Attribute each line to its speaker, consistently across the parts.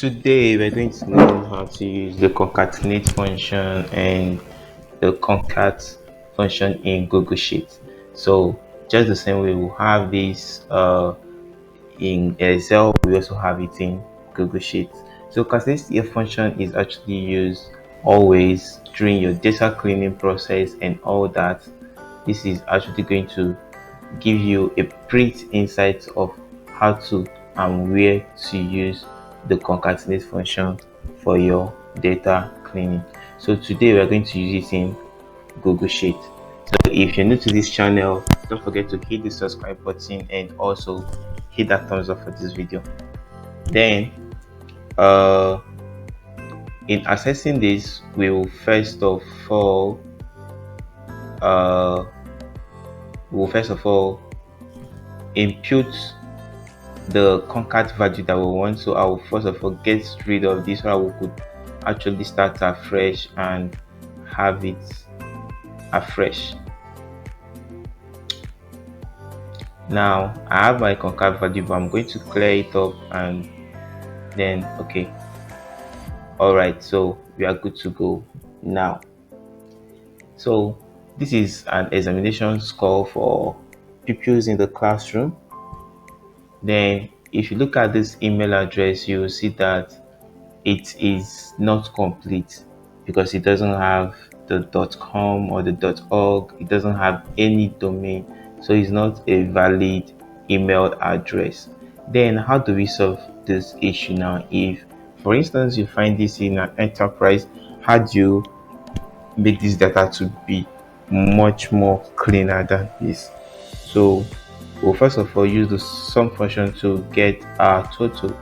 Speaker 1: Today we're going to learn how to use the concatenate function and the concat function in Google Sheets. So just the same way we'll have this in Excel, we also have it in Google Sheets. So concatenate function is actually used always during your data cleaning process and all that. This is actually going to give you a pretty insight of how to and where to use the concatenate function for your data cleaning. So today we are going to use it in Google Sheet. So if you're new to this channel, don't forget to hit the subscribe button and also hit that thumbs up for this video. Then in accessing this, we will first of all input the concat value that we want. So I will first of all get rid of this so that we could actually start afresh and have it afresh. Now I have my concat value, but I'm going to clear it up and then okay. Alright, so we are good to go now. So this is an examination score for pupils in the classroom. Then if you look at this email address, you will see that it is not complete because it doesn't have the .com or the .org. It doesn't have any domain, so it's not a valid email address. Then how do we solve this issue now? If for instance you find this in an enterprise, how do you make this data to be much more cleaner than this? So we'll first of all use the sum function to get our total.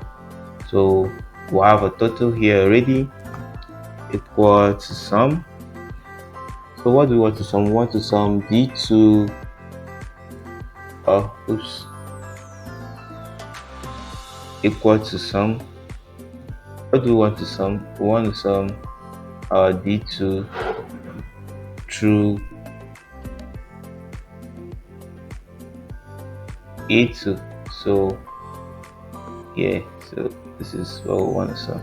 Speaker 1: So we'll have a total here already equal to sum. So what do we want to sum? We want to sum d2 equal to sum. What do we want to sum? We want to sum d2 through a2. So yeah, so this is what we want to sum.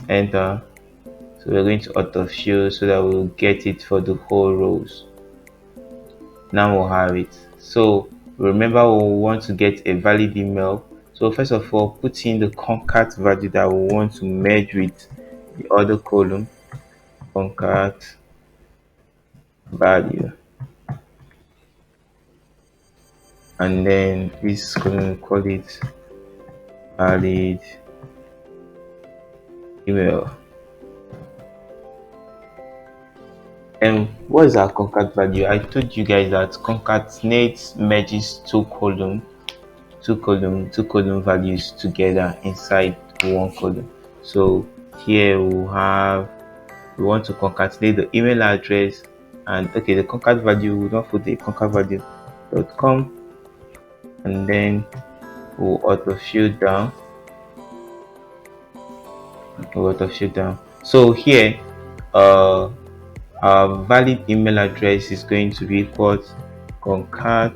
Speaker 1: Enter. So we're going to autofill so that we'll get it for the whole rows. Now we'll have it. So remember, we want to get a valid email. So first of all, put in the concat value that we want to merge with the other column. Concat value, and then this column, call it valid email. And what is our concat value? I told you guys that concatenate merges two column values together inside one column. So here we want to concatenate the email address, and okay, the concat value, we don't put the concat value.com, and then we'll autofill down. So here our valid email address is going to be equal to concat.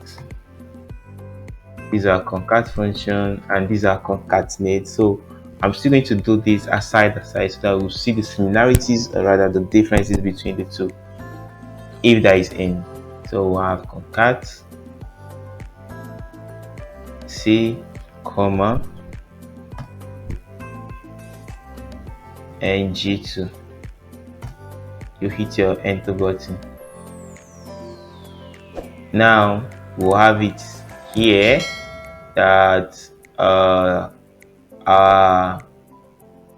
Speaker 1: These are concat function and these are concatenate. So I'm still going to do this aside so that we'll see the similarities or rather the differences between the two, if there is any. So we'll have concat C, comma, and G2. You hit your enter button. Now we'll have it here that our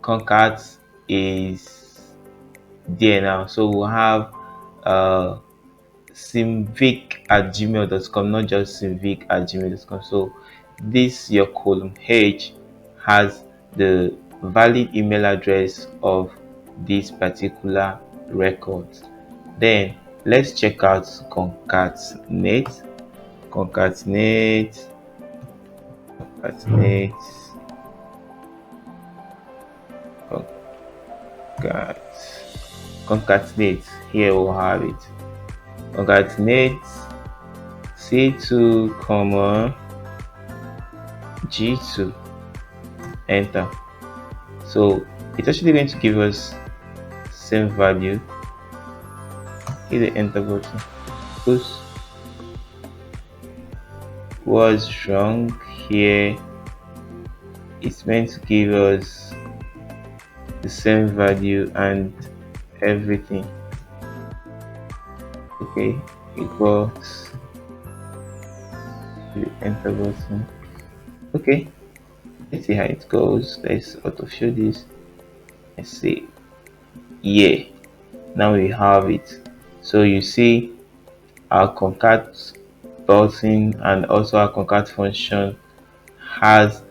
Speaker 1: concat is there now. So we'll have simvic@gmail.com, not just simvic@gmail.com. So this your column H has the valid email address of this particular record. Then let's check out concatenate. Concatenate. Here we'll have it. Concatenate C2, G2. enter. So it's actually going to give us same value. Hit the enter button. Because what's wrong here, it's meant to give us the same value and everything. Okay, equals the enter button. Okay, let's see how it goes. Let's auto show this. Let's see. Yeah, now we have it. So you see our concat button and also our concat function has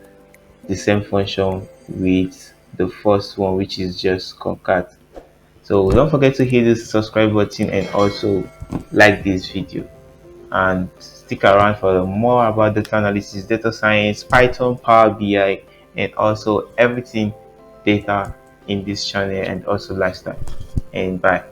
Speaker 1: the same function with the first one, which is just concat. So don't forget to hit the subscribe button and also like this video, and stick around for more about data analysis, data science, Python, Power BI, and also everything data in this channel, and also lifestyle. And bye.